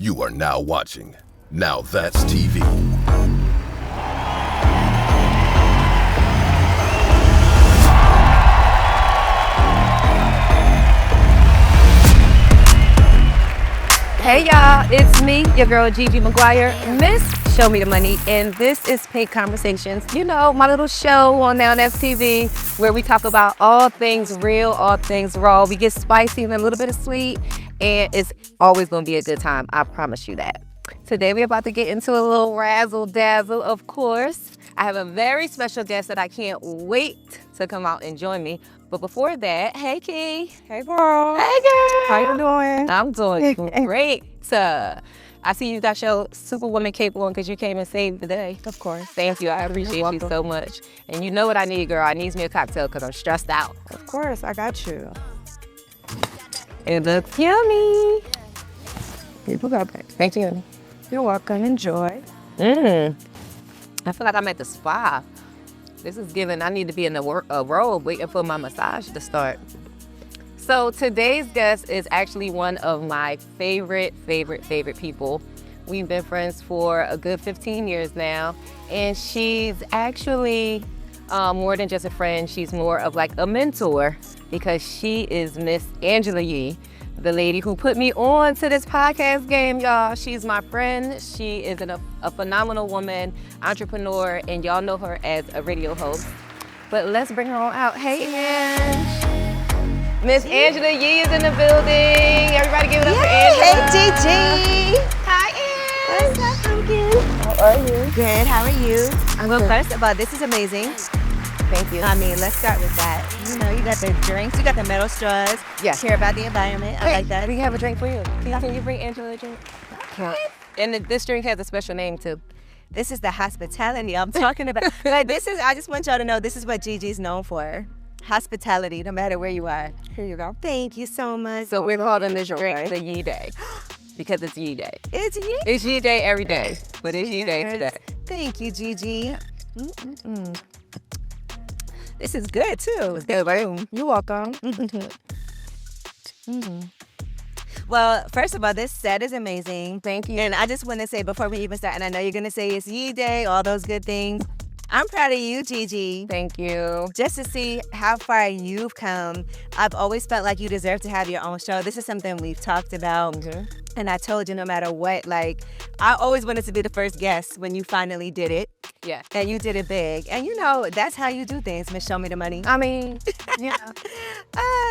You are now watching Now That's TV. Hey y'all, it's me, your girl Gigi Maguire, Miss Show Me the Money, and this is PinkConversations. You know, my little show on NowThatsTV where we talk about all things real, all things raw. We get spicy and a little bit of sweet, and it's always gonna be a good time. I promise you that. Today we're about to get into a little razzle dazzle, of course. I have a very special guest that I can't wait to come out and join me. But before that, hey Key. Hey girl. Hey girl. How you doing? I'm doing great. I see you got your Superwoman cape on because you came and saved the day. Of course. Thank you. I appreciate you so much. And you know what I need, girl. I need me a cocktail because I'm stressed out. Of course, I got you. It looks yummy. People got that. Thank you, honey. You're welcome. Enjoy. I feel like I'm at the spa. This is giving, I need to be in a robe waiting for my massage to start. So today's guest is actually one of my favorite people. We've been friends for a good 15 years now. And she's actually more than just a friend. She's more of like a mentor because she is Miss AngelaYee, the lady who put me on to this podcast game, y'all. She's my friend. She is a phenomenal woman, entrepreneur, and y'all know her as a radio host. But let's bring her on out. Hey, Ange. Miss AngelaYee is in the building. Everybody give it up for Angela. Hey, Gigi. Hi, Ange. What's up, pumpkin? How are you? Good. How are you? Well, First of all, this is amazing. thank you. I mean, let's start with that. You know, you got the drinks, you got the metal straws. Yes. Care about the environment. I like that. We have a drink for you. Can you bring Angela a drink? And this drink has a special name, too. This is the hospitality I'm talking about. Like, I just want y'all to know this is what Gigi's known for. Hospitality, no matter where you are. Here you go. Thank you so much. So we're calling this drink the Yee Day because it's Yee Day. It's you. It's Yee Day every day, but it's Yee Day today. Thank you, Gigi. This is good, too. You're welcome. Well, first of all, this set is amazing. Thank you. And I just want to say before we even start, and I know you're going to say it's Yee Day, all those good things. I'm proud of you, Gigi. Thank you. Just to see how far you've come. I've always felt like you deserve to have your own show. This is something we've talked about. And I told you no matter what, like, I always wanted to be the first guest when you finally did it. Yeah. And you did it big. And you know, that's how you do things, Miss Show Me the Money. I mean, yeah.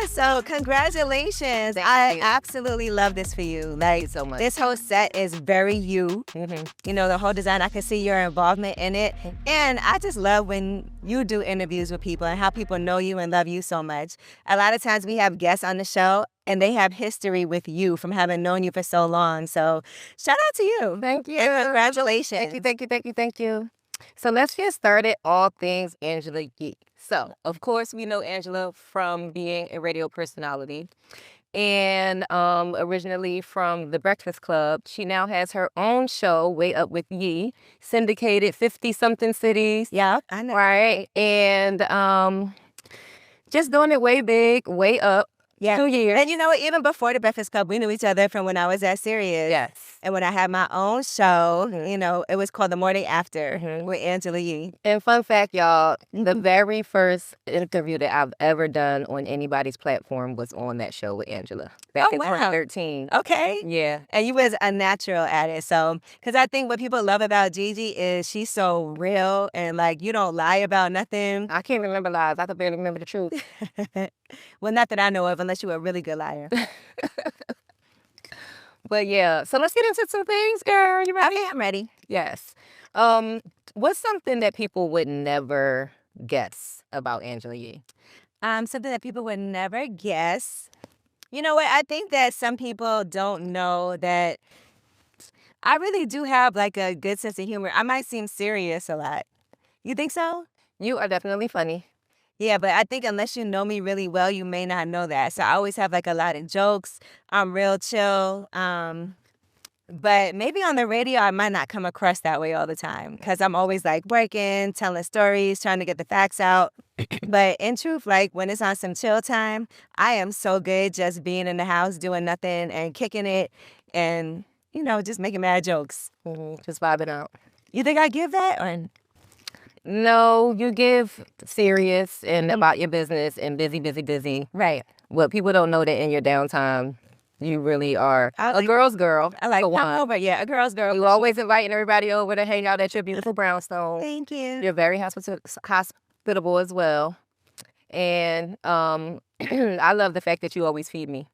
So congratulations. Thank I you. absolutely love this for you. Like, Thank you so much. this whole set is very you. You know, the whole design, I can see your involvement in it. And I just love when you do interviews with people and how people know you and love you so much. A lot of times we have guests on the show and they have history with you from having known you for so long. So shout out to you. Thank you. And congratulations. Thank you. So let's get started. All things AngelaYee. So, of course, we know Angela from being a radio personality and originally from The Breakfast Club. She now has her own show, Way Up with Yee, syndicated 50-something cities. Yeah, I know. Right? And just doing it way big, way up. Yeah. 2 years. And you know what? Even before the Breakfast Club, we knew each other from when I was at Sirius. Yes. And when I had my own show, you know, it was called The Morning After with AngelaYee. And fun fact, y'all, the very first interview that I've ever done on anybody's platform was on that show with Angela. Back in 2013. Okay. Yeah. And you was a natural at it. So, because I think what people love about Gigi is she's so real and like you don't lie about nothing. I can't remember lies. I can barely remember the truth. Well, not that I know of, unless you're a really good liar. But yeah, so let's get into some things, girl. You ready? Okay, I'm ready. Yes. What's something that people would never guess about AngelaYee? Something that people would never guess. You know what? I think that some people don't know that I really do have like a good sense of humor. I might seem serious a lot. You think so? You are definitely funny. Yeah, but I think unless you know me really well, you may not know that. So I always have like a lot of jokes. I'm real chill. But maybe on the radio, I might not come across that way all the time because I'm always like working, telling stories, trying to get the facts out. But in truth, like when it's on some chill time, I am so good just being in the house, doing nothing and kicking it and just making mad jokes. Just vibing out. You think I give that? Or... No, you give serious and about your business and busy, busy, busy. Right. What people don't know that in your downtime, you really are a girl's girl. I like for one. but yeah, a girl's girl. You always inviting everybody over to hang out at your beautiful brownstone. Thank you. You're very hospitable as well. And I love the fact that you always feed me.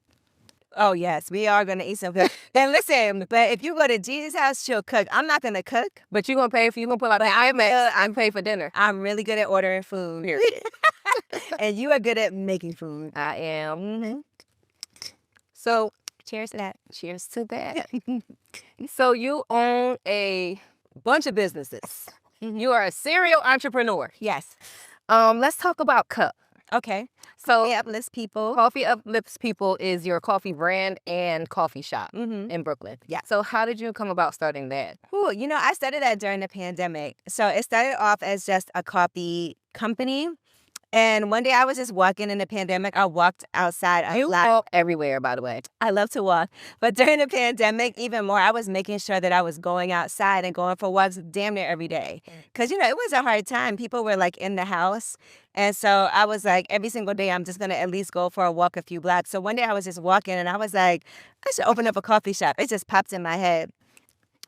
Oh, yes, we are going to eat something. And listen, but if you go to Gigi's house, she'll cook. I'm not going to cook. But you're going to pay for, you're going to pull out, I'm paying for dinner. I'm really good at ordering food. Period. And you are good at making food. I am. Mm-hmm. So, cheers to that. Cheers to that. So you own a bunch of businesses. You are a serial entrepreneur. Yes. Let's talk about Cup. Okay. So Coffee Uplifts People. Coffee Uplifts People is your coffee brand and coffee shop in Brooklyn. Yeah. So how did you come about starting that? Ooh, I started that during the pandemic. So it started off as just a coffee company. And one day I was just walking in the pandemic. I walked outside. You walk everywhere, by the way. I love to walk. But during the pandemic, even more, I was making sure that I was going outside and going for walks damn near every day. Because, it was a hard time. People were like in the house. And so I was like, every single day, I'm just going to at least go for a walk a few blocks. So one day I was just walking and I was like, I should open up a coffee shop. It just popped in my head.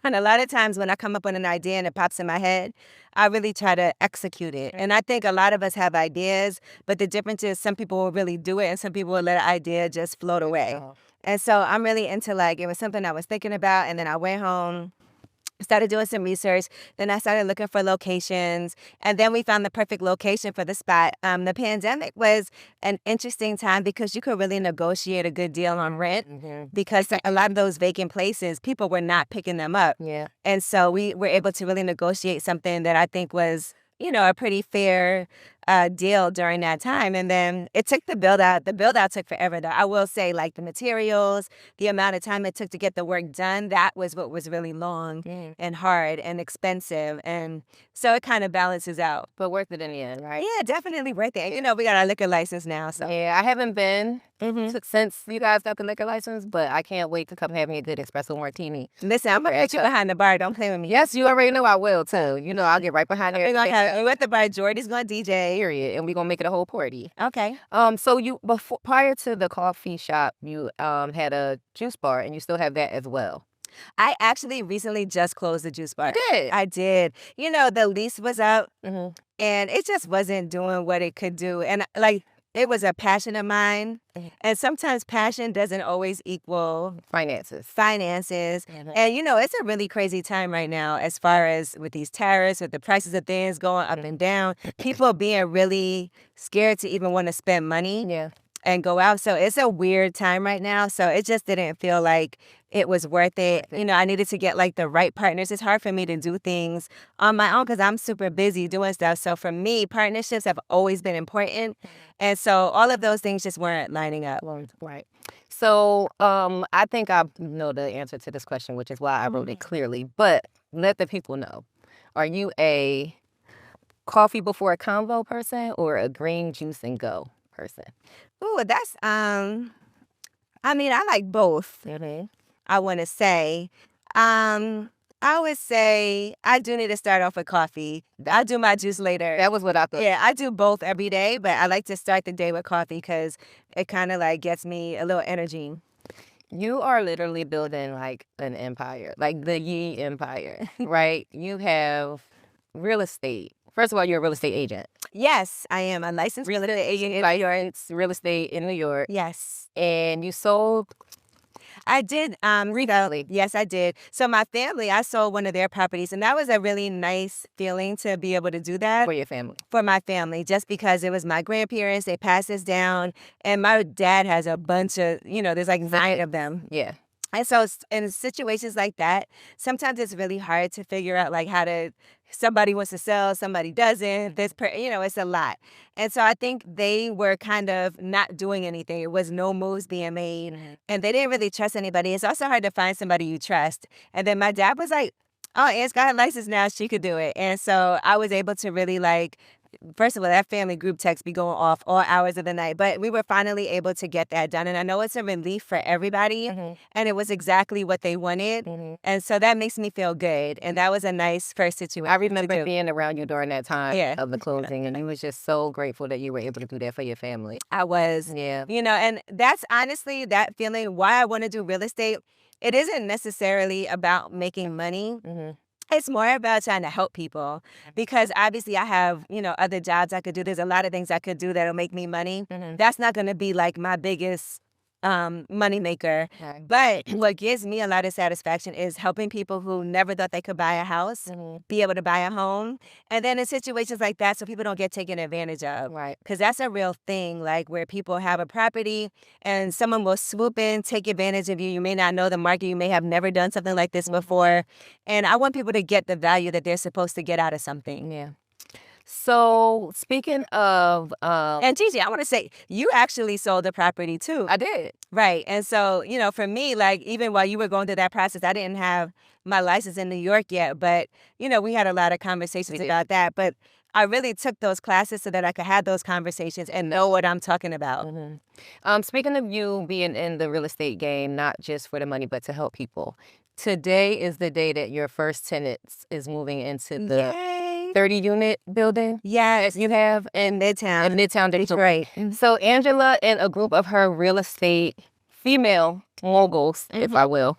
And a lot of times when I come up with an idea and it pops in my head, I really try to execute it. And I think a lot of us have ideas, but the difference is some people will really do it and some people will let an idea just float away. And so I'm really into it was something I was thinking about, and then I went home, started doing some research. Then I started looking for locations, and then we found the perfect location for the spot. The pandemic was an interesting time because you could really negotiate a good deal on rent because a lot of those vacant places, people were not picking them up. Yeah. And so we were able to really negotiate something that I think was, a pretty fair deal during that time. And then it took the build out. The build out took forever, though. I will say, the materials, the amount of time it took to get the work done, that was what was really long and hard and expensive. And so it kind of balances out. But worth it in the end, right? Yeah, definitely worth it. We got our liquor license now. So Yeah, I haven't been since you guys got the liquor license, but I can't wait to come have me a good espresso martini. Listen, I'm going to put you behind the bar. Don't play with me. Yes, you already know I will, too. I'll get right behind there. We're at the bar. Jordy's going to DJ. Period. And we're going to make it a whole party. Okay. So prior to the coffee shop, you had a juice bar, and you still have that as well. I actually recently just closed the juice bar. You did? I did. The lease was up, and it just wasn't doing what it could do. And it was a passion of mine. And sometimes passion doesn't always equal finances. And, it's a really crazy time right now as far as with these tariffs, with the prices of things going up and down, people being really scared to even want to spend money and go out. So it's a weird time right now. So it just didn't feel like it was worth it. I needed to get the right partners. It's hard for me to do things on my own because I'm super busy doing stuff. So for me, partnerships have always been important. And so all of those things just weren't lining up. Right. So I think I know the answer to this question, which is why I wrote it clearly. But let the people know. Are you a coffee before a convo person or a green juice and go person? Ooh, that's, I like both. I want to say. I would say I do need to start off with coffee. I'll do my juice later. That was what I thought. Yeah, I do both every day, but I like to start the day with coffee because it kind of gets me a little energy. You are literally building an empire, the Yee empire, right? You have real estate. First of all, you're a real estate agent. Yes, I am a licensed real estate agent in New York. Real estate in New York. Yes. And you sold? I did. Recently. Yes, I did. So my family, I sold one of their properties, and that was a really nice feeling to be able to do that. For your family? For my family, just because it was my grandparents. They passed this down, and my dad has a bunch of, there's 9 of them. Yeah. And so in situations like that, sometimes it's really hard to figure out how to, somebody wants to sell, somebody doesn't, it's a lot. And so I think they were kind of not doing anything. It was no moves being made. And they didn't really trust anybody. It's also hard to find somebody you trust. And then my dad was like, oh, Aunt's got a license now, she could do it. And so I was able to really first of all, that family group text be going off all hours of the night. But we were finally able to get that done. And I know it's a relief for everybody. And it was exactly what they wanted. And so that makes me feel good. And that was a nice first situation. I remember being around you during that time of the closing, Yeah. and I was just so grateful that you were able to do that for your family. I was. Yeah. You know, and that's honestly that feeling why I want to do real estate. It isn't necessarily about making money. It's more about trying to help people because obviously I have, you know, other jobs I could do. There's a lot of things I could do that'll make me money. That's not going to be like my biggest money maker. Okay. But what gives me a lot of satisfaction is helping people who never thought they could buy a house, be able to buy a home. And then in situations like that, so people don't get taken advantage of. Right. Because that's a real thing, like where people have a property and someone will swoop in, take advantage of you. You may not know the market. You may have never done something like this before. And I want people to get the value that they're supposed to get out of something. Yeah. So speaking of, And Gigi, I want to say, you actually sold the property too. I did. Right. And so, you know, for me, like even while you were going through that process, I didn't have my license in New York yet. But, you know, we had a lot of conversations about that. But I really took those classes so that I could have those conversations and know what I'm talking about. Speaking of you being in the real estate game, not just for the money, but to help people. Today is the day that your first tenant is moving into the 30-unit building. Yes, You have in Midtown. in Midtown Detroit. So Angela and a group of her real estate female moguls, if I will,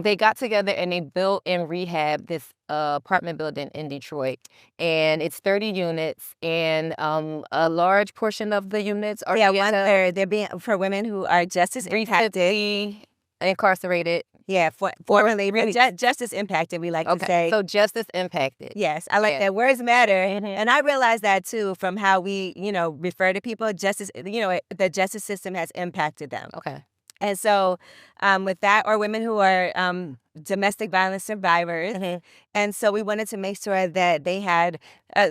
they got together and they built and rehabbed this apartment building in Detroit. And it's 30 units, and a large portion of the units are They're being for women who are justice impacted. incarcerated. Yeah, formerly justice impacted, we like to say. So justice impacted. Yes, I like that. Words matter. And I realized that too from how we, you know, refer to people. Justice, you know, the justice system has impacted them. Okay. And so with that, or women who are domestic violence survivors. And so we wanted to make sure that they had,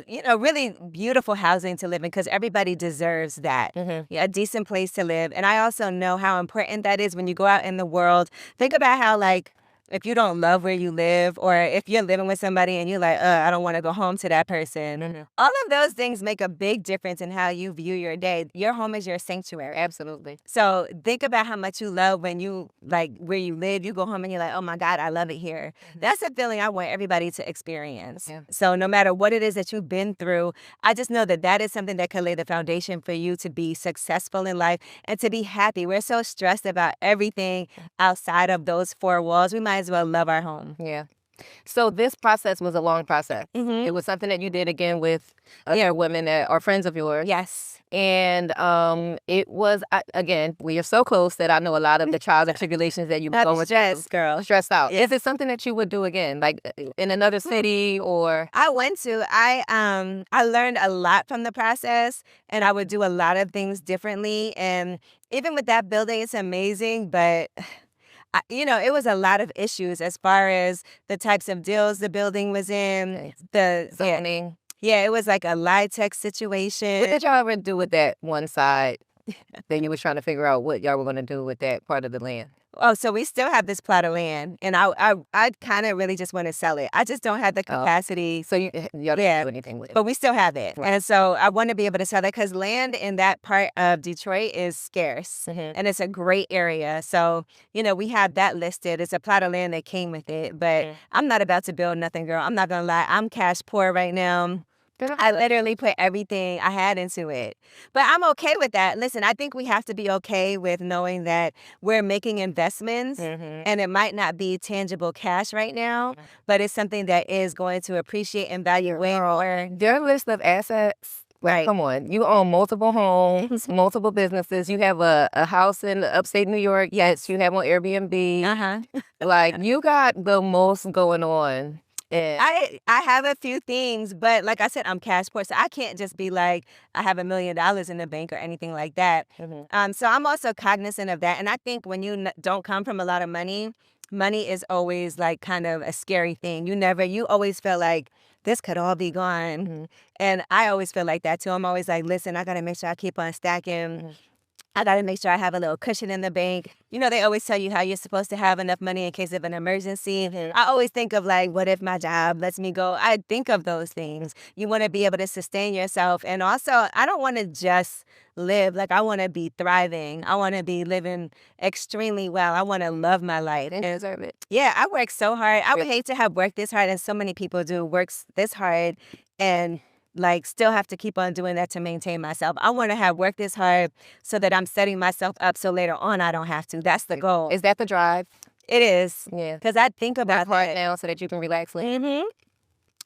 you know, really beautiful housing to live in because everybody deserves that. A decent place to live. And I also know how important that is when you go out in the world. Think about how, like, if you don't love where you live, or if you're living with somebody and you're like, I don't want to go home to that person. All of those things make a big difference in how you view your day. Your home is your sanctuary. Absolutely. So think about how much you love when you, like, where you live, you go home and you're like, oh my God, I love it here. That's a feeling I want everybody to experience. Yeah. So no matter what it is that you've been through, I just know that that is something that can lay the foundation for you to be successful in life and to be happy. We're so stressed about everything outside of those four walls. We might as well love our home. Yeah. So this process was a long process. It was something that you did again with other women that are friends of yours. Yes. And it was, again, we are so close that I know a lot of the trials and tribulations that you've gone with. Girl. Stressed out. Yeah. Is it something that you would do again, like in another city or? I learned a lot from the process, and I would do a lot of things differently. And even with that building, it's amazing, but you know, it was a lot of issues as far as the types of deals the building was in, the zoning. Yeah, it was like a LIHTC situation. What did y'all ever do with that one side? Then you was trying to figure out what y'all were going to do with that part of the land. Oh, so we still have this plot of land, and I kind of really just want to sell it. I just don't have the capacity. So y'all didn't do anything with it. But we still have it. Right. And so I want to be able to sell it because land in that part of Detroit is scarce, and it's a great area. So, you know, we have that listed. It's a plot of land that came with it, but I'm not about to build nothing, girl. I'm not going to lie. I'm cash poor right now. I literally put everything I had into it. But I'm okay with that. Listen, I think we have to be okay with knowing that we're making investments and it might not be tangible cash right now, but it's something that is going to appreciate and value way more. Their list of assets. Right. Come on. You own multiple homes, multiple businesses. You have a house in upstate New York. Yes, you have on Airbnb. Like, you got the most going on. I have a few things, but like I said, I'm cash poor, so I can't just be like, I have $1 million in the bank or anything like that. So I'm also cognizant of that. And I think when you don't come from a lot of money, money is always like kind of a scary thing. You always feel like this could all be gone. And I always feel like that too. I'm always like, listen, I got to make sure I keep on stacking. I got to make sure I have a little cushion in the bank. You know, they always tell you how you're supposed to have enough money in case of an emergency. I always think of like, what if my job lets me go? I think of those things. You want to be able to sustain yourself. And also, I don't want to just live. Like, I want to be thriving. I want to be living extremely well. I want to love my life. And deserve it. Yeah, I work so hard. I would hate to have worked this hard, and so many people do works this hard and like still have to keep on doing that to maintain myself. I want to have worked this hard so that I'm setting myself up so later on I don't have to. That's the goal. Is that the drive? It is. Yeah. Because I think about That part that. now so that you can relax later. Mm-hmm.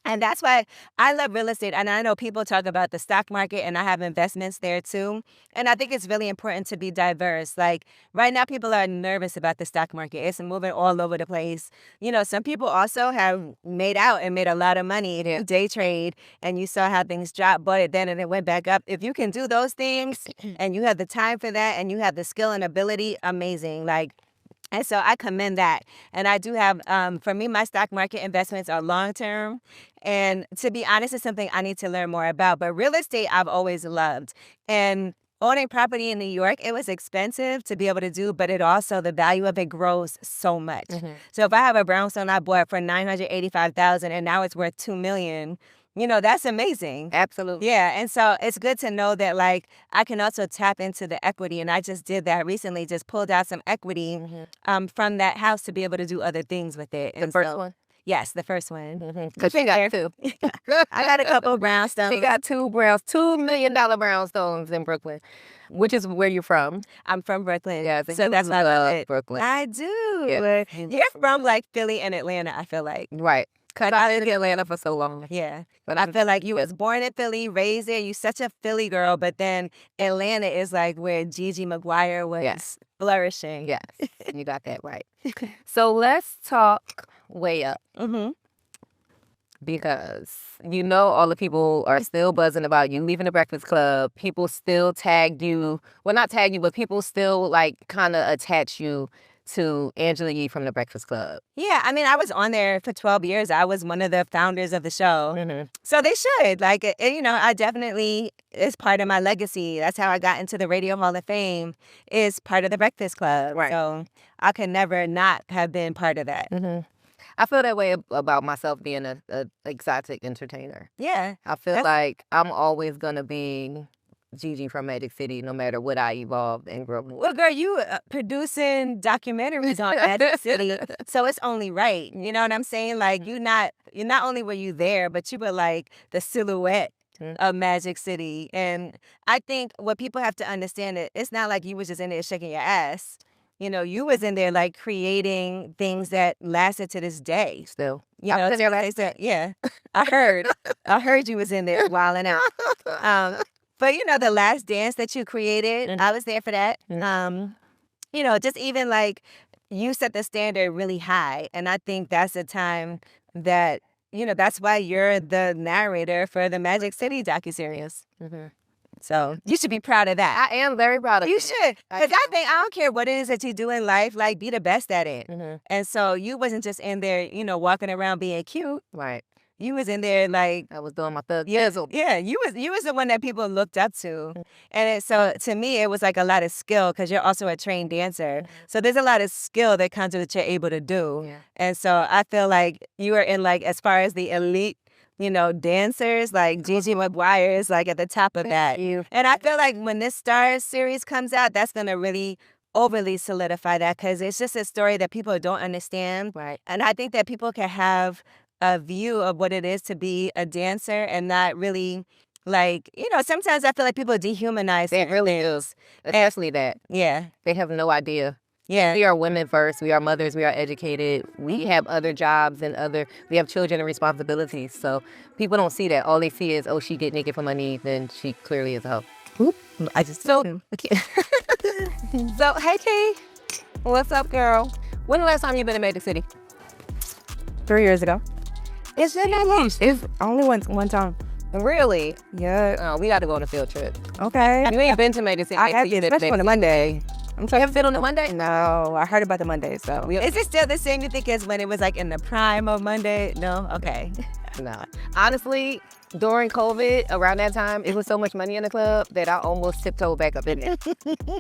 And that's why I love real estate. And I know people talk about the stock market, and I have investments there too. And I think it's really important to be diverse. Like right now, people are nervous about the stock market. It's moving all over the place. You know, some people also have made out and made a lot of money. If you day trade and you saw how things dropped, bought it then and it went back up. If you can do those things and you have the time for that and you have the skill and ability, amazing. And so I commend that. And I do have, for me, my stock market investments are long-term. And to be honest, it's something I need to learn more about. But real estate, I've always loved. And owning property in New York, it was expensive to be able to do, but it also, the value of it grows so much. So if I have a brownstone I bought for $985,000 and now it's worth $2 million, you know, that's amazing. Absolutely. Yeah. And so it's good to know that, like, I can also tap into the equity. And I just did that recently, just pulled out some equity from that house to be able to do other things with it. The first one? Yes, the first one. Because she got two. I got a couple of brownstones. She got $2 million brownstones in Brooklyn, which is where you're from. I'm from Brooklyn. Yeah, so that's why I love Brooklyn. I do. Yeah. You're from like Philly and Atlanta, I feel like. Right. Because I lived in Atlanta for so long. Yeah. But I feel like you was born in Philly, raised there. You such a Philly girl, but then Atlanta is like where Gigi Maguire was flourishing. Yes, you got that right. So let's talk way up. Because you know all the people are still buzzing about you leaving the Breakfast Club. People still tagged you. Well, not tag you, but people still like kind of attach you to AngelaYee from the Breakfast Club. Yeah, I mean, I was on there for 12 years. I was one of the founders of the show. So they should. Like, you know, I definitely, it's part of my legacy. That's how I got into the Radio Hall of Fame, is part of the Breakfast Club. Right. So I could never not have been part of that. I feel that way about myself being a exotic entertainer. Yeah. I feel like I'm always going to be Gigi from Magic City, no matter what I evolve and grow. Well, girl, you producing documentaries on Magic City, so it's only right. You know what I'm saying? Like, you're not only were you there, but you were like the silhouette of Magic City. And I think what people have to understand, it's not like you was just in there shaking your ass. You know, you was in there like creating things that lasted to this day. Still. You know, yeah. I heard you was in there wilding out. But, you know, the Last Dance that you created, I was there for that. You know, just even like you set the standard really high. And I think that's a time that, you know, that's why you're the narrator for the Magic City docuseries. So you should be proud of that. I am very proud of you. You should. Because I think, I don't care what it is that you do in life, like, be the best at it. And so you wasn't just in there, you know, walking around being cute. Right. You was in there like I was doing my thug yizzle. Yeah, you was the one that people looked up to, and so to me it was like a lot of skill because you're also a trained dancer. So there's a lot of skill that comes with what you're able to do, and so I feel like you are in like as far as the elite, you know, dancers, like Gigi Maguire is like at the top of that. And I feel like when this Stars series comes out, that's gonna really overly solidify that because it's just a story that people don't understand. Right. And I think that people can have a view of what it is to be a dancer and not really, like, you know, sometimes I feel like people dehumanize it. Really is. Especially that. Yeah. They have no idea. Yeah. We are women first. We are mothers. We are educated. We have other jobs and we have children and responsibilities. So people don't see that. All they see is, oh, she get naked for money, then she clearly is a hoe. Oop. I just So, hey, Kay. What's up, girl? When the last time you been in Magic City? 3 years ago. It's been that long. It's only one time. Really? Yeah. Oh, we got to go on a field trip. Okay. You ain't been to Magic City. I have been, especially on a Monday. You haven't been on a Monday? No, I heard about the Monday, so. Is it still the same you think as when it was like in the prime of Monday? No? Okay. No. Honestly, during COVID, around that time, it was so much money in the club that I almost tiptoed back up in it.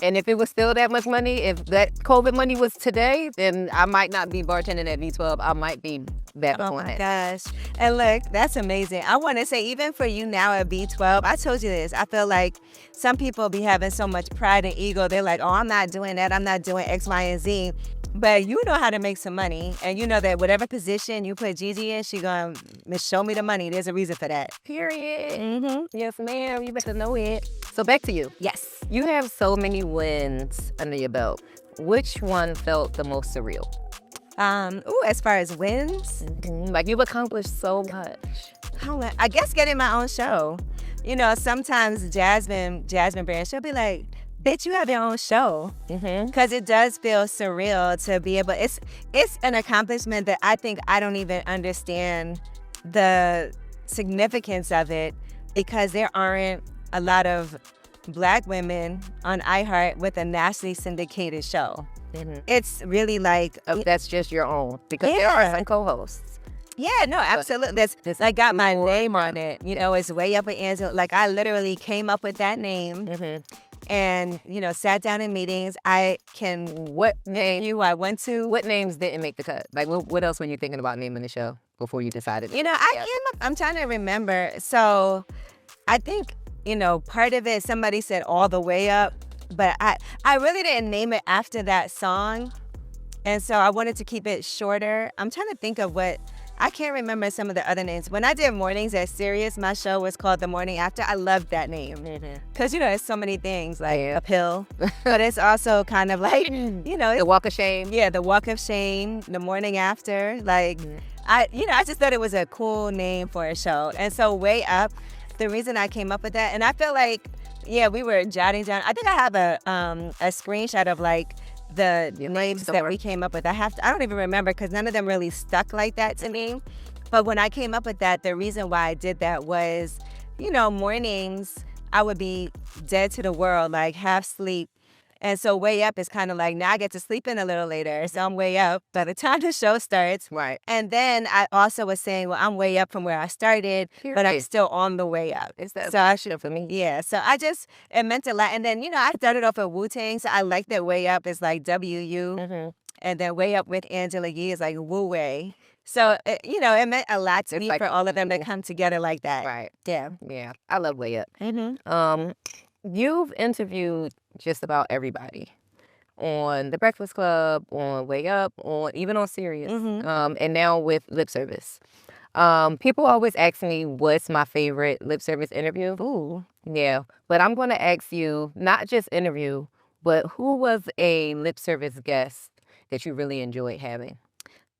And if it was still that much money, if that COVID money was today, then I might not be bartending at V12. I might be back Oh on my it. gosh. And look, that's amazing. I want to say, even for you now at B12, I told you this. I feel like some people be having so much pride and ego. They're like, oh, I'm not doing that. I'm not doing X, Y, and Z. But you know how to make some money. And you know that whatever position you put Gigi in, she going to show me the money. There's a reason for that. Period. Mm-hmm. Yes, ma'am. You better know it. So back to you. Yes. You have so many wins under your belt. Which one felt the most surreal? As far as wins, Like you've accomplished so much. I guess getting my own show. You know, sometimes Jasmine Brand, she'll be like, bitch, you have your own show. Because it does feel surreal to be able, it's an accomplishment that I think I don't even understand the significance of it, because there aren't a lot of Black women on iHeart with a nationally syndicated show. It's really like, That's just your own. Because there are some co-hosts. yeah, no, absolutely. That's I got my name on it. You know, it's way up with Angela. Like, I literally came up with that name and, you know, sat down in meetings. I can, What name? I went to. What names didn't make the cut? Like, what else were you thinking about naming the show before you decided? You know, I'm trying to remember. So I think, you know, part of it, somebody said All the Way Up, but I really didn't name it after that song. And so I wanted to keep it shorter. I'm trying to think of I can't remember some of the other names. When I did Mornings at Sirius, my show was called The Morning After. I loved that name. Because, you know, it's so many things, like a pill. But it's also kind of like, you know. The Walk of Shame. Yeah, The Walk of Shame, The Morning After. Like, I just thought it was a cool name for a show. And so Way Up, the reason I came up with that, and I feel like, yeah, we were jotting down. I think I have a screenshot of like the names that we came up with. I don't even remember, because none of them really stuck like that to me. But when I came up with that, the reason why I did that was, you know, mornings, I would be dead to the world, like half sleep. And so Way Up is kind of like, now I get to sleep in a little later. So I'm way up by the time the show starts. Right. And then I also was saying, well, I'm way up from where I started, but I'm still on the way up. It's that so I shit for me. Yeah. So it meant a lot. And then, you know, I started off at Wu-Tang. So I like that Way Up is like W-U. And then Way Up with AngelaYee is like Wu-Way. So, you know, it meant a lot to me for all of them to come together like that. Right. Yeah. Yeah. I love Way Up. You've interviewed just about everybody on The Breakfast Club, on Way Up, even on Sirius, and now with Lip Service. People always ask me what's my favorite lip service interview. Ooh. Yeah, but I'm going to ask you not just interview, but who was a lip service guest that you really enjoyed having?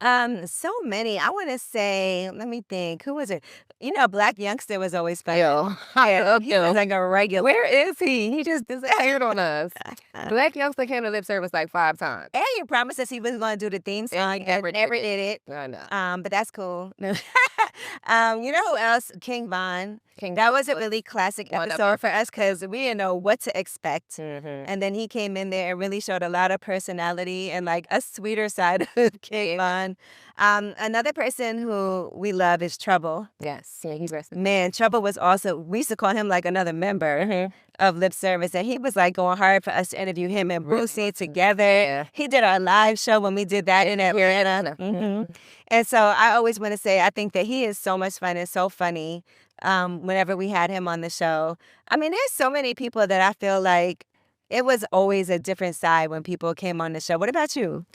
So many. I want to say, let me think. Who was it? You know, Black Youngster was always fun. Yo, I love He was him. like a regular. Where is he? He just disappeared on us. Black Youngster came to lip service like 5 times. And he promised us he was going to do the theme song. he never Never did did it. I know. But that's cool. You know who else? King Von. That was a really classic episode for us, because we didn't know what to expect. And then he came in there and really showed a lot of personality and like a sweeter side of King Von. Another person who we love is Trouble. Yes. Yeah, he's resting. Man, Trouble was also, we used to call him like another member of Lip Service. And he was like going hard for us to interview him and Brucey together. Yeah. He did our live show when we did that in Atlanta. And so I always want to say, I think that he is so much fun and so funny whenever we had him on the show. I mean, there's so many people that I feel like it was always a different side when people came on the show. What about you?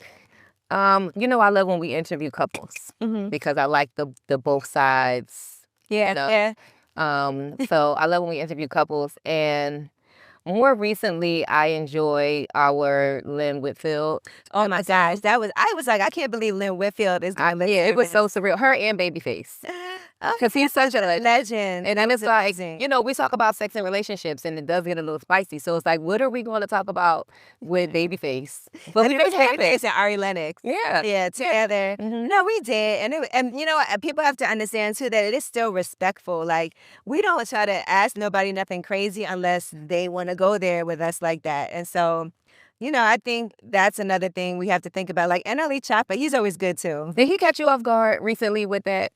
You know, I love when we interview couples because I like the both sides. Yeah, you know? yeah. So I love when we interview couples, and more recently, I enjoy our Lynn Whitfield. Oh my gosh, I was like, I can't believe Lynn Whitfield is. Yeah, it was so surreal. Her and Babyface. Because he's such a legend. And then it's like, you know, we talk about sex and relationships, and it does get a little spicy. So it's like, what are we going to talk about with Babyface? But we didn't have Babyface and Ari Lennox. Yeah. Together. No, we did. And you know what? People have to understand, too, that it is still respectful. Like, we don't try to ask nobody nothing crazy unless they want to go there with us like that. And so, I think that's another thing we have to think about. Like NLE Choppa, he's always good too. Did he catch you off guard recently with that?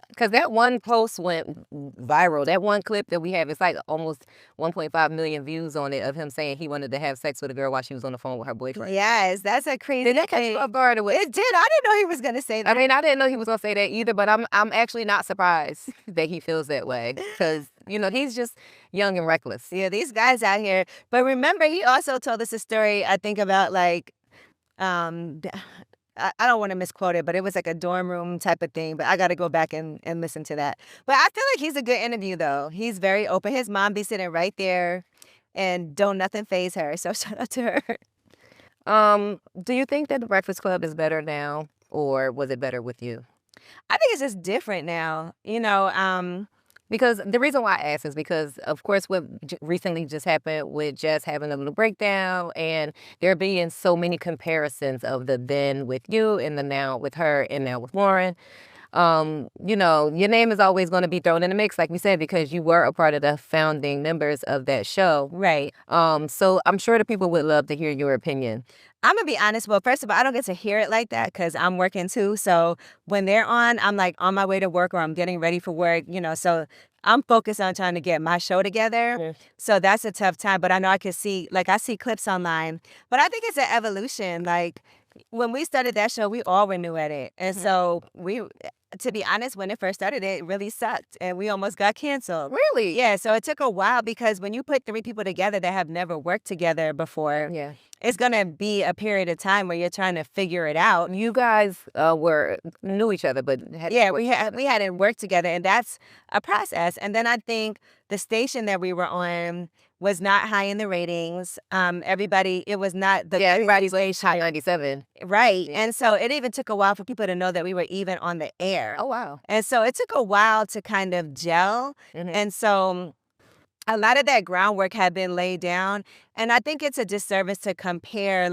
Because that one post went viral. That one clip that we have, it's like almost 1.5 million views on it of him saying he wanted to have sex with a girl while she was on the phone with her boyfriend. Yes, that's a crazy Did that catch thing. you off guard? Or what? It did. I didn't know he was gonna say that. I mean, I didn't know he was gonna say that either, but I'm actually not surprised that he feels that way because he's just young and reckless. Yeah, these guys out here. But remember, he also told us a story, I think, about like, I don't want to misquote it, but it was like a dorm room type of thing. But I got to go back and listen to that. But I feel like he's a good interview, though. He's very open. His mom be sitting right there and don't nothing faze her. So shout out to her. Do you think that the Breakfast Club is better now, or was it better with you? I think it's just different now. Because the reason why I ask is because, of course, what recently just happened with Jess having a little breakdown and there being so many comparisons of the then with you and the now with her and now with Lauren. Your name is always going to be thrown in the mix, like we said, because you were a part of the founding members of that show. Right. So I'm sure the people would love to hear your opinion. I'm going to be honest. Well, first of all, I don't get to hear it like that because I'm working too. So when they're on, I'm like on my way to work or I'm getting ready for work, so I'm focused on trying to get my show together. Yeah. So that's a tough time. But I know I can see, I see clips online. But I think it's an evolution. Like when we started that show, we all were new at it. And so to be honest, when it first started, it really sucked. And we almost got canceled. Really? Yeah. So it took a while because when you put 3 people together that have never worked together before, Yeah. it's going to be a period of time where you're trying to figure it out. You guys knew each other, but we hadn't worked together, and that's a process. And then I think the station that we were on was not high in the ratings. It was not the everybody's age high 97. right. Yeah. And so it even took a while for people to know that we were even on the air. Oh wow. And so it took a while to kind of gel. Mm-hmm. And so a lot of that groundwork had been laid down. And I think it's a disservice to compare,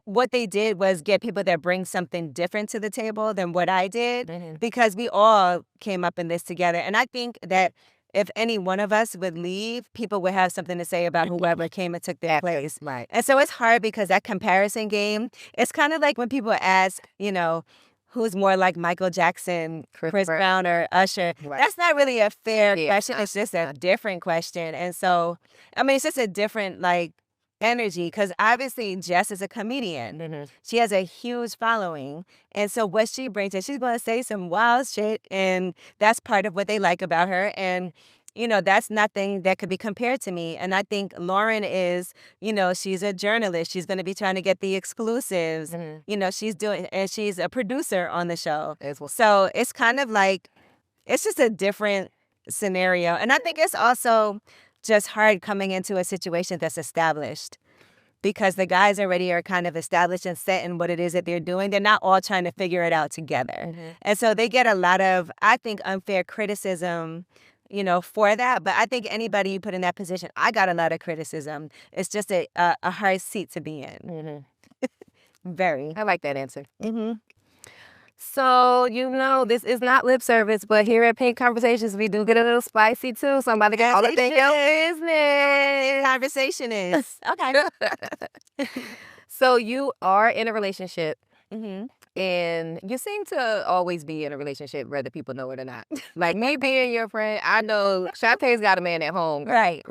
what they did was get people that bring something different to the table than what I did, Mm-hmm. because we all came up in this together. And I think that if any one of us would leave, people would have something to say about whoever came and took their place. Right. And so it's hard because that comparison game, it's kind of like when people ask, who's more like Michael Jackson, Chris Brown, or Usher? Right. That's not really a fair question. It's just a different question. And so, it's just a different, energy, because obviously Jess is a comedian. Mm-hmm. She has a huge following. And so what she brings in, she's going to say some wild shit, and that's part of what they like about her. And that's nothing that could be compared to me. And I think Lauren is, she's a journalist. She's going to be trying to get the exclusives. Mm-hmm. And she's a producer on the show. As well. So it's kind of it's just a different scenario. And I think it's also just hard coming into a situation that's established, because the guys already are kind of established and set in what it is that they're doing. They're not all trying to figure it out together. Mm-hmm. And so they get a lot of, I think, unfair criticism for that. But I think anybody you put in that position, I got a lot of criticism. It's just a hard seat to be in. Mm-hmm. Very. I like that answer. Mm-hmm. So, this is not lip service, but here at Pink Conversations, we do get a little spicy too. Somebody got all the thing your business. Conversation is. Okay. So you are in a relationship, Mm-hmm. and you seem to always be in a relationship, whether people know it or not. Like me being your friend, I know Shantae's got a man at home. Right.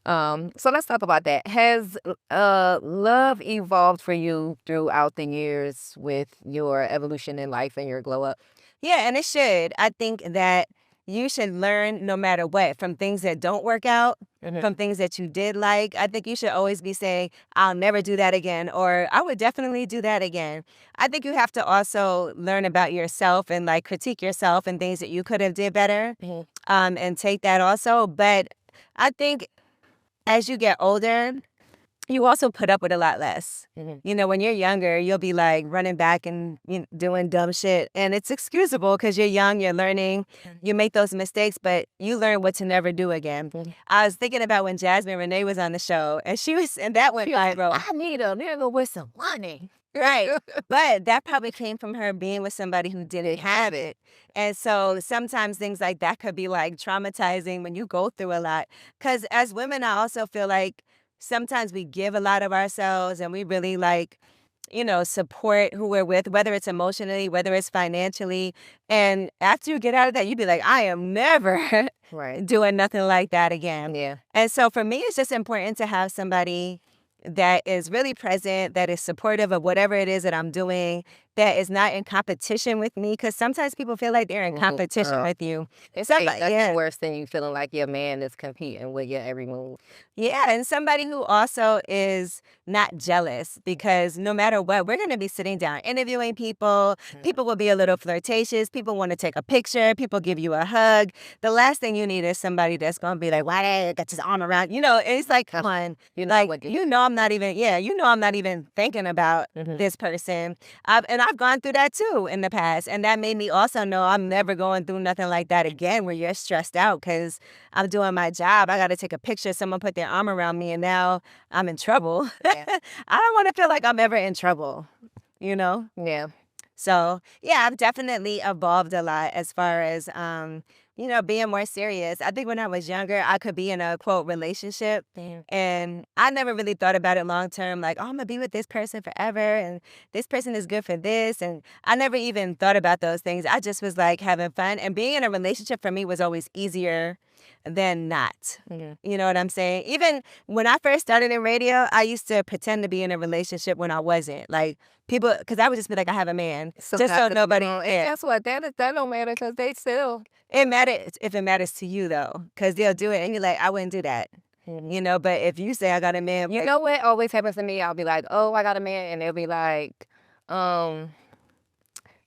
So let's talk about that. Has love evolved for you throughout the years with your evolution in life and your glow up? Yeah, and it should. I think that you should learn no matter what, from things that don't work out, from things that you did like. I think you should always be saying, I'll never do that again, or I would definitely do that again. I think you have to also learn about yourself and critique yourself and things that you could have did better, and take that also. But I think as you get older, you also put up with a lot less. Mm-hmm. When you're younger, you'll be running back and doing dumb shit. And it's excusable because you're young, you're learning, you make those mistakes, but you learn what to never do again. Mm-hmm. I was thinking about when Jasmine Renee was on the show, and that went viral. I need a nigga with some money. Right. But that probably came from her being with somebody who didn't have it. And so sometimes things like that could be traumatizing when you go through a lot. Because as women, I also feel like sometimes we give a lot of ourselves and we really like, support who we're with, whether it's emotionally, whether it's financially. And after you get out of that, you'd be like, I am never Right. doing nothing like that again. Yeah. And so for me, it's just important to have somebody that is really present, that is supportive of whatever it is that I'm doing, that is not in competition with me. Because sometimes people feel like they're in competition with you. It's Somebody- like, that's yeah. worse than you feeling like your man is competing with your every move. Yeah, and somebody who also is not jealous, because no matter what, we're going to be sitting down interviewing people. People will be a little flirtatious. People want to take a picture. People give you a hug. The last thing you need is somebody that's going to be like, why they got his arm around? It's like, come on. I'm not even thinking about this person. And I've gone through that too in the past. And that made me also know I'm never going through nothing like that again, where you're stressed out because I'm doing my job. I got to take a picture. Someone put their arm around me and now I'm in trouble. Yeah. I don't want to feel like I'm ever in trouble, Yeah. So, yeah, I've definitely evolved a lot as far as, being more serious. I think when I was younger, I could be in a, quote, relationship. And I never really thought about it long term, like, oh, I'm going to be with this person forever. And this person is good for this. And I never even thought about those things. I just was like having fun. And being in a relationship for me was always easier than not. You know what I'm saying? Even when I first started in radio, I used to pretend to be in a relationship when I wasn't. Like, people, because I would just be like, I have a man. So nobody. Guess what? That don't matter because they still. It matters if it matters to you, though, because they'll do it. And you're like, I wouldn't do that. But if you say I got a man. You know what always happens to me? I'll be like, oh, I got a man. And they'll be like,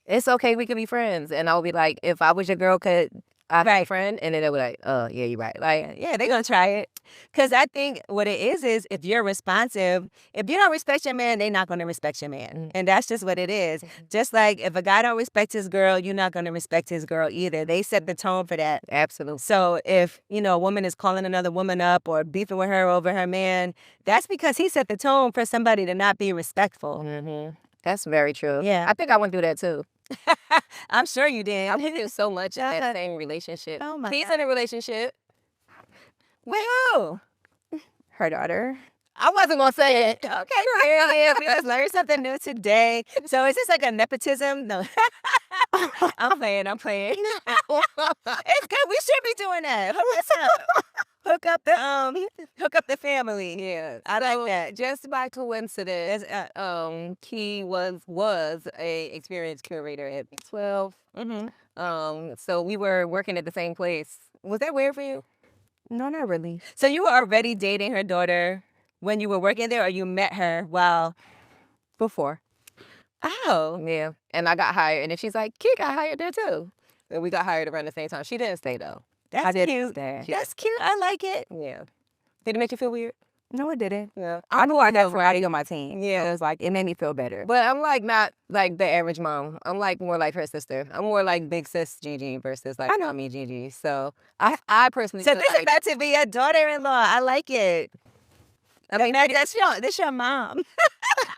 it's okay. We could be friends. And I'll be like, if I was your girl, could I be a friend? And then they'll be like, oh, yeah, you're right. Like, yeah, they're going to try it. Because I think what it is if you're responsive, if you don't respect your man, they're not going to respect your man. And that's just what it is. Just like if a guy don't respect his girl, you're not going to respect his girl either. They set the tone for that. Absolutely. So if, a woman is calling another woman up or beefing with her over her man, that's because he set the tone for somebody to not be respectful. That's very true. Yeah. I think I went through that too. I'm sure you did. I went through so much in that same relationship. Oh my He's God. in a relationship. Wait, who? Her daughter. I wasn't going to say it. Okay, yeah, we just learned something new today. So is this like a nepotism? No. I'm playing. It's good. We should be doing that. Hook us up. Hook up the family. Yeah. I like that. Just by coincidence, Key was a experienced curator at 12. So we were working at the same place. Was that weird for you? No, not really. So you were already dating her daughter when you were working there, or you met her while? Before. Oh. Yeah. And I got hired. And then she's like, Key got hired there too. And we got hired around the same time. She didn't stay though. That's I did cute. stay. That's cute. I like it. Yeah. Did it make you feel weird? No, it didn't. Yeah. I knew I got variety on my team. Yeah. It was like, it made me feel better. But I'm like not like the average mom. I'm like more like her sister. I'm more like big sis Gigi versus like mommy Gigi. So I personally So feel this is like, about to be a daughter-in-law. I like it. I mean, that's your mom.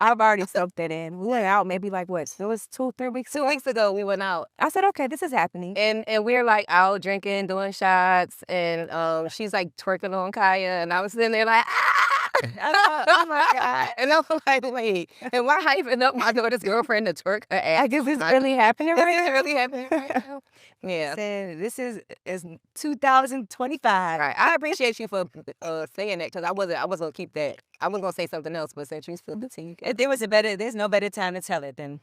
I've already soaked it in. We went out maybe like what? It was 2-3 weeks. 2 weeks ago we went out. I said, okay, this is happening. And we're like out drinking, doing shots, and she's like twerking on Kaya, and I was sitting there like, oh my God. And I'm like, wait, am I hyping up my daughter's girlfriend to twerk her ass? I guess it's really happening Is right it really happening right now? Yeah. Saying this is 2025. Right. I appreciate you for saying that because I wasn't gonna keep that. I wasn't gonna say something else, but since you spilled the tea. If there's no better time to tell it than.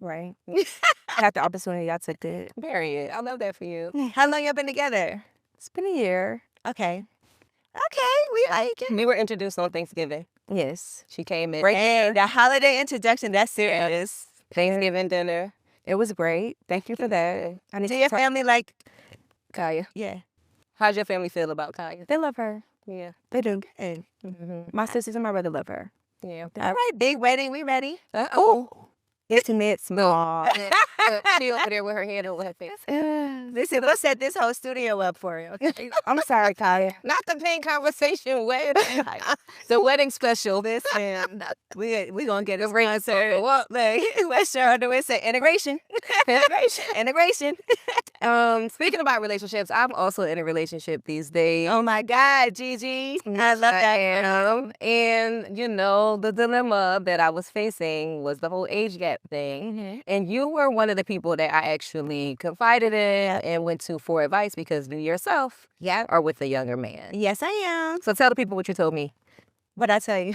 Right. I had the opportunity. I took it. Period. I love that for you. How long y'all been together? It's been a year. Okay. We like it. We were introduced on Thanksgiving. Yes. She came in. And the holiday introduction, that's serious. Thanksgiving dinner. It was great. Thank you for that. I need Do to your talk- family like, Kaya. yeah. How's your family feel about Kaya? They love her. Yeah. They do. Good. My sisters and my brother love her. Yeah. All right, big wedding, we ready? Uh-oh. Intimate, small. She over there with her hand over her face. Listen, we'll set this whole studio up for you. Okay? I'm sorry, Kaya. Not the Pink Conversation wedding. The wedding special. Listen, we gonna get a sponsor. What? Like, West Shore, the West say integration. Integration. Speaking about relationships, I'm also in a relationship these days. Oh my God, Gigi. I love I that. am. And, the dilemma that I was facing was the whole age gap thing. Mm-hmm. And you were one of the people that I actually confided in and went to for advice because you yourself are with a younger man. Yes, I am. So tell the people what you told me. What'd I tell you?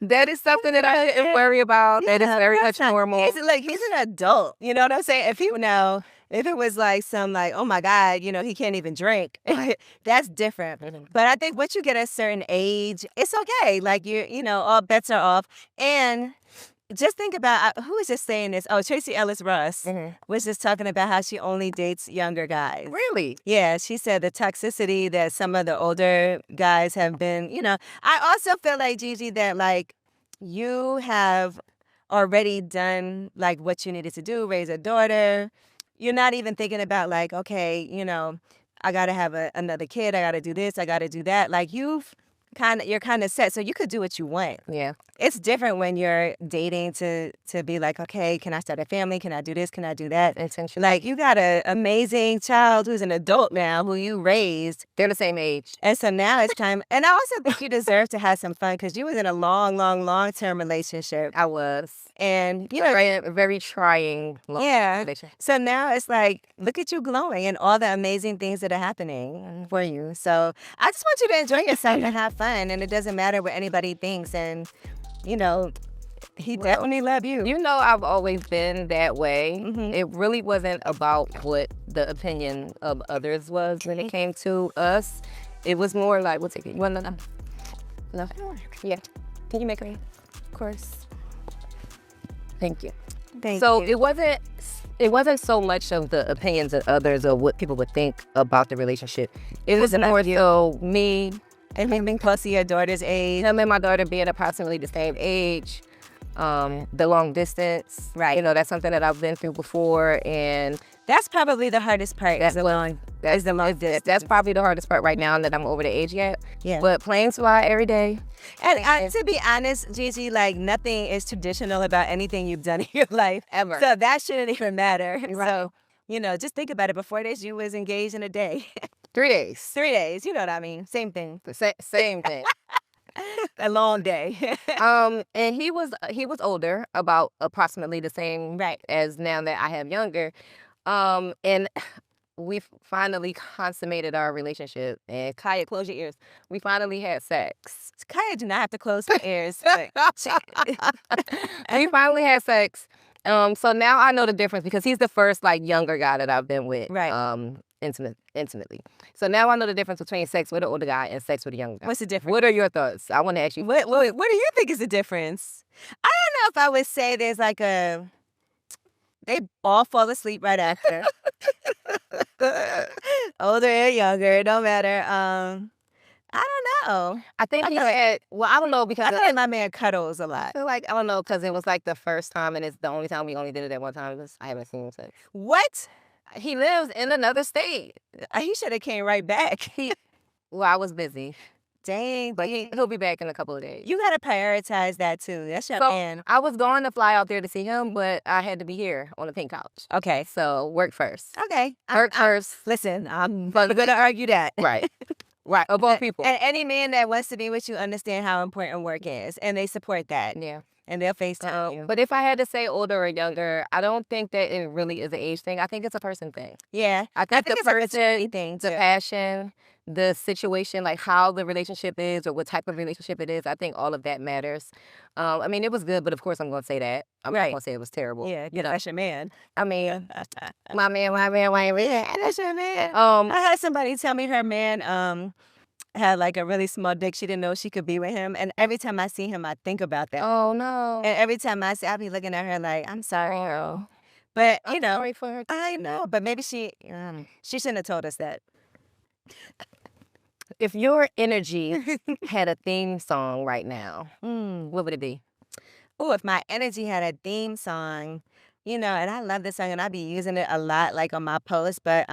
That is something that I didn't worry about. That is very much normal. He's an adult. You know what I'm saying? If it was like oh my God, he can't even drink. That's different. But I think once you get a certain age, it's okay. Like all bets are off. And just think about who was just saying this? Oh, Tracy Ellis Ross was just talking about how she only dates younger guys. Really? Yeah, she said the toxicity that some of the older guys have been, I also feel like, Gigi, that like you have already done like what you needed to do, raise a daughter. You're not even thinking about like, okay, I got to have another kid. I got to do this. I got to do that. Like you're kind of set, so you could do what you want. Yeah. It's different when you're dating to be like, okay, can I start a family? Can I do this? Can I do that? Intentional. Like you got an amazing child who's an adult now who you raised. They're the same age. And so now it's time. And I also think you deserve to have some fun because you was in a long-term relationship. I was. And very trying. Relationship. So now it's like, look at you glowing and all the amazing things that are happening for you. So I just want you to enjoy yourself and have fun. And it doesn't matter what anybody thinks. And, he definitely loved you. I've always been that way. Mm-hmm. It really wasn't about what the opinion of others was when it came to us. It was more like, what's it? You want to know? No? Yeah. Can you make me? Of course. Thank you. Thank so you. it wasn't so much of the opinions of others or what people would think about the relationship. It was more so me and him being close to your daughter's age. Him and my daughter being approximately the same age. The long distance. Right. That's something that I've been through before, and that's probably the hardest part. That's probably the hardest part right now that I'm over the age yet. Yeah. But planes fly every day. And to be honest, Gigi, like nothing is traditional about anything you've done in your life. Ever. So that shouldn't even matter. Right. So, just think about it. Before this, you was engaged in a day. 3 days. 3 days. You know what I mean? Same thing. Same thing. A long day. And he was older, about approximately the same as now that I have younger. And we finally consummated our relationship. And Kaya, close your ears. We finally had sex. Kaya do not have to close her ears. We finally had sex. So now I know the difference because he's the first younger guy that I've been with. Right. Intimately. So now I know the difference between sex with an older guy and sex with a younger guy. What's the difference? What are your thoughts? I want to ask you. What do you think is the difference? I don't know if I would say there's they all fall asleep right after. Older and younger, it don't matter. I don't know. I think he had, I don't know because I feel like my man cuddles a lot. I feel like, I don't know, because it was the first time and it's the only time we only did it at one time. I haven't seen him since. What? He lives in another state. He should have came right back. I was busy. Dang. But he'll be back in a couple of days. You got to prioritize that too. That's your man. I was going to fly out there to see him, but I had to be here on the pink couch. Okay. So work first. Okay. Work first. Listen, I'm going to argue that. Right. Right. Above people. And any man that wants to be with you understand how important work is. And they support that. Yeah. And they'll FaceTime you. But if I had to say older or younger, I don't think that it really is an age thing. I think it's a person thing. Yeah. I think the it's person, a thing too. the passion, the situation, how the relationship is or what type of relationship it is, I think all of that matters. I mean, it was good, but of course I'm going to say that. I'm not going to say it was terrible. Yeah, that's your man. I mean, my man, that's your man. I had somebody tell me her man had a really small dick. She didn't know she could be with him. And every time I see him, I think about that. Oh, no. And every time I see, I'll be looking at her like, I'm sorry, girl. But, I'm sorry for her. I know. But maybe she shouldn't have told us that. If your energy had a theme song right now, what would it be? Oh, if my energy had a theme song, and I love this song and I be using it a lot, on my posts, but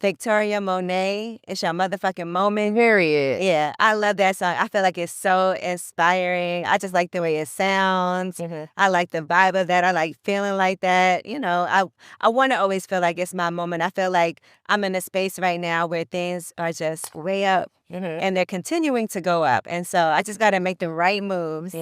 Victoria Monet, It's Your Motherfucking Moment. Period. Yeah, I love that song. I feel like it's so inspiring. I just like the way it sounds. I like the vibe of that. I like feeling like that. You know, I want to always feel like it's my moment. I feel like I'm in a space right now where things are just way up. And they're continuing to go up. And so I just got to make the right moves.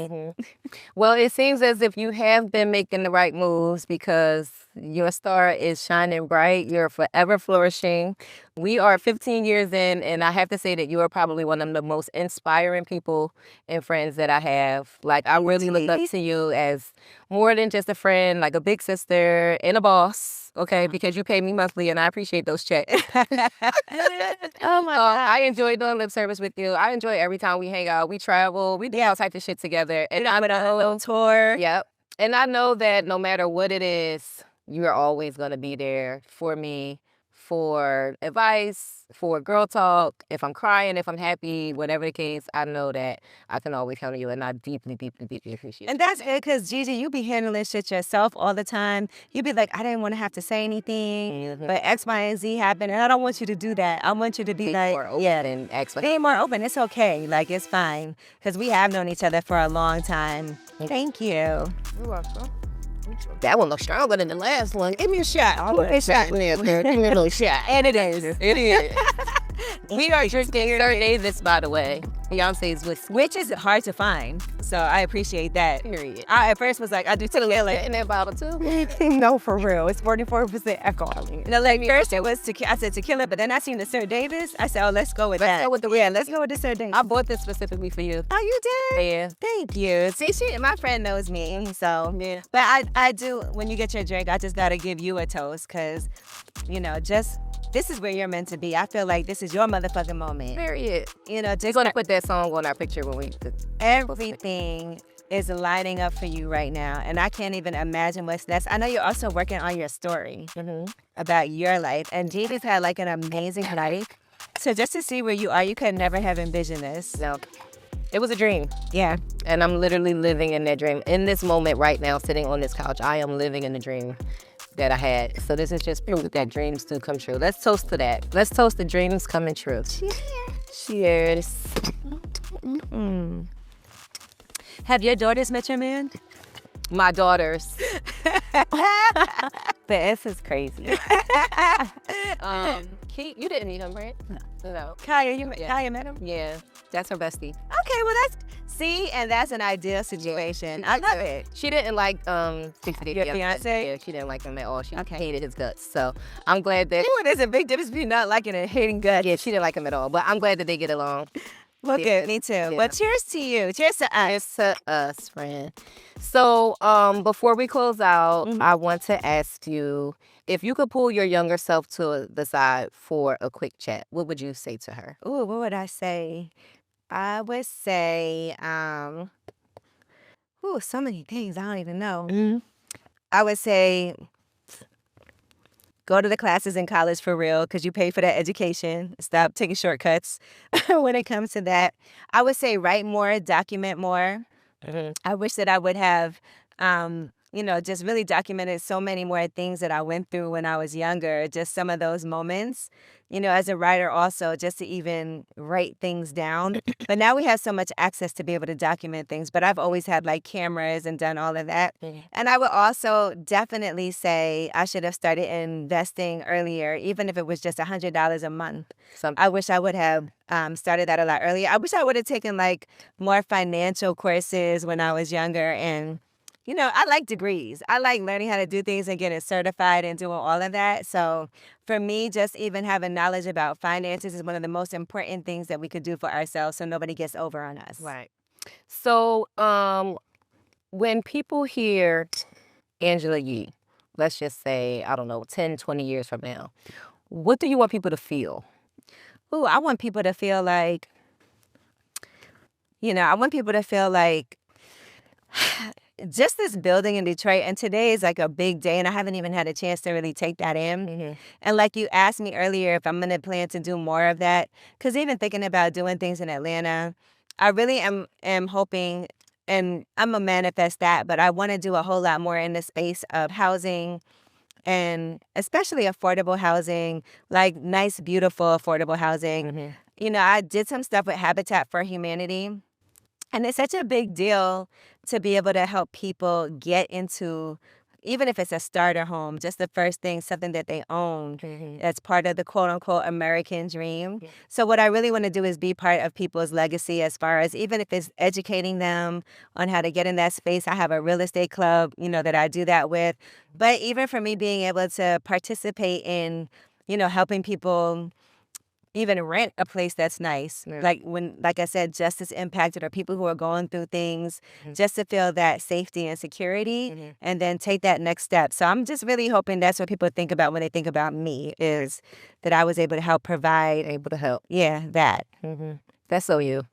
Well, it seems as if you have been making the right moves because your star is shining bright. You're forever flourishing. We are 15 years in, and I have to say that you are probably one of the most inspiring people and friends that I have. Like, I really look up to you as more than just a friend, like a big sister and a boss, okay? Because you pay me monthly, and I appreciate those checks. Oh my God. I enjoy doing lip service with you. I enjoy every time we hang out. We travel. We do all types of shit together. And I'm on a little tour. Yep. And I know that no matter what it is, you're always going to be there for me, for advice, for girl talk. If I'm crying, if I'm happy, whatever the case, I know that I can always count on you, and I deeply, deeply, deeply appreciate it. And that's it, because Gigi, you be handling shit yourself all the time. You be like, I didn't want to have to say anything, but X, Y, and Z happened, and I don't want you to do that. I want you to be like, more open and X, Y. Be more open. It's okay. Like, it's fine, because we have known each other for a long time. Thank you. You're welcome. That one looks stronger than the last one. Give me a shot. I'll put a shot in there. Give me a little shot. And it is. It is. We are drinking 30 Davis, by the way. Beyonce's whiskey. Which is hard to find. So I appreciate that. Period. I at first was like, I do tequila. In that bottle, too? No, for real. It's 44% alcohol. No, like first it was tequila. I said tequila, but then I seen the Sir Davis. I said, oh, let's go with that. Let's go with the let's go with the Sir Davis. I bought this specifically for you. Oh, you did? Yeah. Thank you. See, my friend knows me, so yeah. But I do. When you get your drink, I just gotta give you a toast, cause, you know, just. This is where you're meant to be. I feel like this is your motherfucking moment. Period. You know, We're going to put that song on our picture when we... Everything is lining up for you right now. And I can't even imagine what's next. I know you're also working on your story about your life. And Gigi's had like an amazing life. So just to see where you are, you could never have envisioned this. No. It was a dream. Yeah. And I'm literally living in that dream. In this moment right now, sitting on this couch, I am living in the dream that I had. So this is just proof that dreams do come true. Let's toast to that. Let's toast the dreams coming true. Cheers. Have your daughters met your man? My daughters. This is crazy. Keith, you didn't meet him, right? No. Kaya met him? Yeah. That's her bestie. Okay, well that's an ideal situation. I love it. She didn't like Your fiance? Yeah, she didn't like him at all. She hated his guts. So I'm glad that There's a big difference between not liking and hating guts. yeah, she didn't like him at all. But I'm glad that they get along. Well, good. Me too. Yeah. Well, cheers to you. Cheers to us. Cheers to us, friend. So before we close out, I want to ask you, if you could pull your younger self to the side for a quick chat, what would you say to her? Ooh, what would I say? I would say, so many things. I don't even know. I would say, go to the classes in college for real, because you pay for that education. Stop taking shortcuts when it comes to that. I would say write more, document more. I wish that I would have, just really documented so many more things that I went through when I was younger, just some of those moments, as a writer also, just to even write things down. But now we have so much access to be able to document things, but I've always had like cameras and done all of that. And I would also definitely say I should have started investing earlier, even if it was just $100 a month. I wish I would have started that a lot earlier. I wish I would have taken like more financial courses when I was younger. And I like degrees. I like learning how to do things and getting certified and doing all of that. So for me, just even having knowledge about finances is one of the most important things that we could do for ourselves so nobody gets over on us. Right. So when people hear AngelaYee, let's just say, I don't know, 10, 20 years from now, what do you want people to feel? Ooh, I want people to feel like, just this building in Detroit, and today is like a big day, and I haven't even had a chance to really take that in. And like you asked me earlier if I'm going to plan to do more of that, because even thinking about doing things in Atlanta, I really am hoping, and I'm going to manifest that, but I want to do a whole lot more in the space of housing, and especially affordable housing, like nice, beautiful, affordable housing. You know, I did some stuff with Habitat for Humanity, and it's such a big deal to be able to help people get into, even if it's a starter home, just the first thing, something that they own that's part of the quote-unquote American dream. So what I really want to do is be part of people's legacy, as far as even if it's educating them on how to get in that space. I have a real estate club, you know, that I do that with. But even for me being able to participate in, you know, helping people even rent a place that's nice. Like I said, justice impacted, or people who are going through things, just to feel that safety and security, and then take that next step. So I'm just really hoping that's what people think about when they think about me, is that I was able to help provide. Able to help. Yeah, that. That's so you.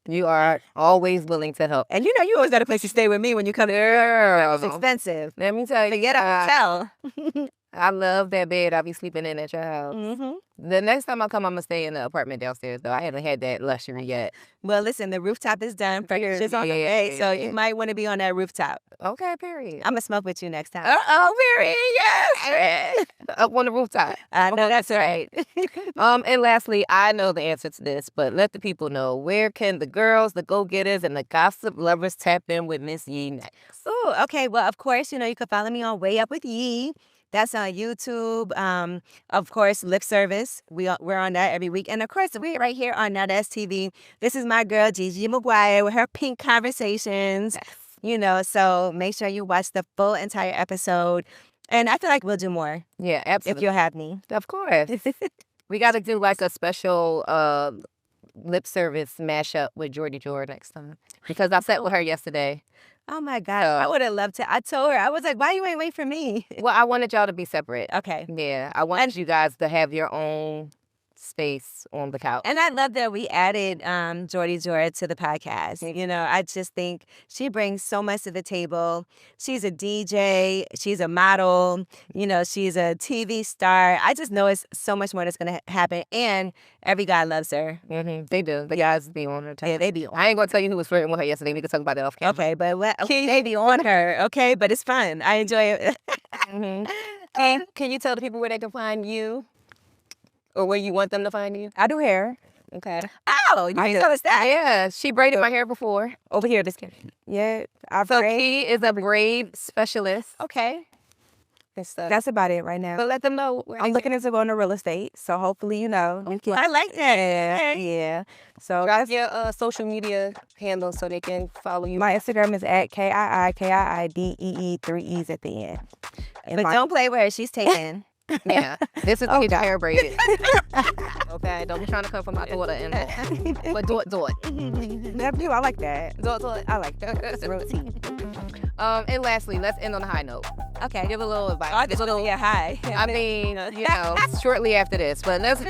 You are always willing to help. And you know, you always got a place to stay with me when you come here. It's expensive. Let me tell you. Forget a hotel. I love that bed I'll be sleeping in at your house. The next time I come, I'm going to stay in the apartment downstairs, though. I haven't had that luxury yet. Well, listen, the rooftop is done for your so you might want to be on that rooftop. Okay, period. I'm going to smoke with you next time. Period, yes. Up on the rooftop. I know that's right. And lastly, I know the answer to this, but let the people know, where can the girls, the go-getters, and the gossip lovers tap in with Miss Yee next? Oh, okay. Well, of course, you know, you can follow me on Way Up with Yee. That's on YouTube. Of course, Lip Service. We're on that every week. And of course, we're right here on NowThatsTV. This is my girl, Gigi Maguire, with her Pink Conversations. Yes. You know, so make sure you watch the full entire episode. And I feel like we'll do more. Yeah, absolutely. If you'll have me. Of course. We got to do like a special lip service mashup with Jordy Jord next time. Because I sat with her yesterday. Oh, my God. I would have loved to. I told her, I was like, why you ain't wait for me? Well, I wanted y'all to be separate. Okay. Yeah, I wanted you guys to have your own space on the couch. And I love that we added Jordy Jord to the podcast. You know, I just think she brings so much to the table. She's a DJ. She's a model. You know, she's a TV star. I just know it's so much more that's going to happen. And every guy loves her. They do. The guys be on her. Yeah, they be on her. I ain't going to tell you who was flirting with her yesterday. We can talk about that off camera. Okay, but they be on her. Okay, but it's fun. I enjoy it. And can you tell the people where they can find you? Or where you want them to find you? I do hair. Okay. Oh, you can tell us that. Yeah, she braided my hair before. Over here, this kid. Yeah, So she is a braid specialist. Okay. That's about it right now. But let them know. I'm looking into going to real estate, so hopefully, you know. I like that. Yeah. So drop your social media handles so they can follow you. My Instagram is at KIIDEE, 3 E's at the end. But don't play with her. She's taken. Yeah, this is the hair braided. Okay, don't be trying to come for my daughter in there. But do it. Nephew, I like that. Do it. I like that. It's a routine. And lastly, let's end on a high note. Okay. Give a little advice. Oh, this will be a high. I mean, you know, shortly after this. But let's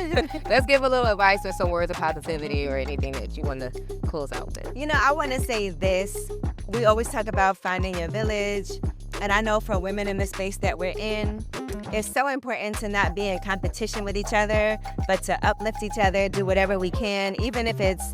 give a little advice or some words of positivity or anything that you want to close out with. You know, I want to say this. We always talk about finding your village. And I know for women in the space that we're in, it's so important to not be in competition with each other, but to uplift each other, do whatever we can, even if it's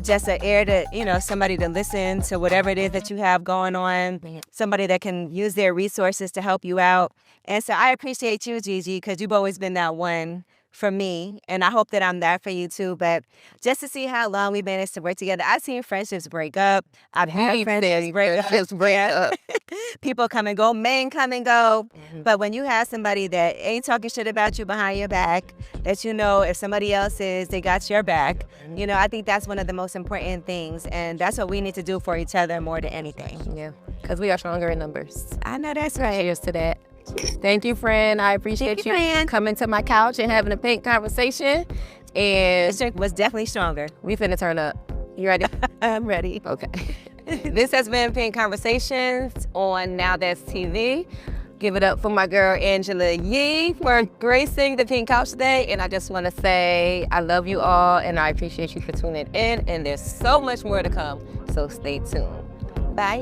just an ear to, you know, somebody to listen to whatever it is that you have going on, somebody that can use their resources to help you out. And so I appreciate you, Gigi, because you've always been that one for me, and I hope that I'm there for you too. But just to see how long we managed to work together, I've seen friendships break up. I've had friendships break up. People come and go, men come and go. But when you have somebody that ain't talking shit about you behind your back, that you know if somebody else is, they got your back, you know, I think that's one of the most important things. And that's what we need to do for each other more than anything. Yeah, because we are stronger in numbers. I know that's right. Cheers to that. Thank you, friend. I appreciate you coming to my couch and having a pink conversation. And it was definitely stronger. We finna turn up. You ready? I'm ready. Okay. This has been Pink Conversations on NowThatsTV. Give it up for my girl AngelaYee for gracing the pink couch today. And I just want to say I love you all and I appreciate you for tuning in. And there's so much more to come. So stay tuned. Bye.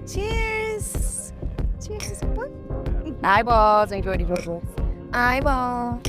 Cheers. Cheers. Eyeballs. Enjoy the visuals. Eyeballs.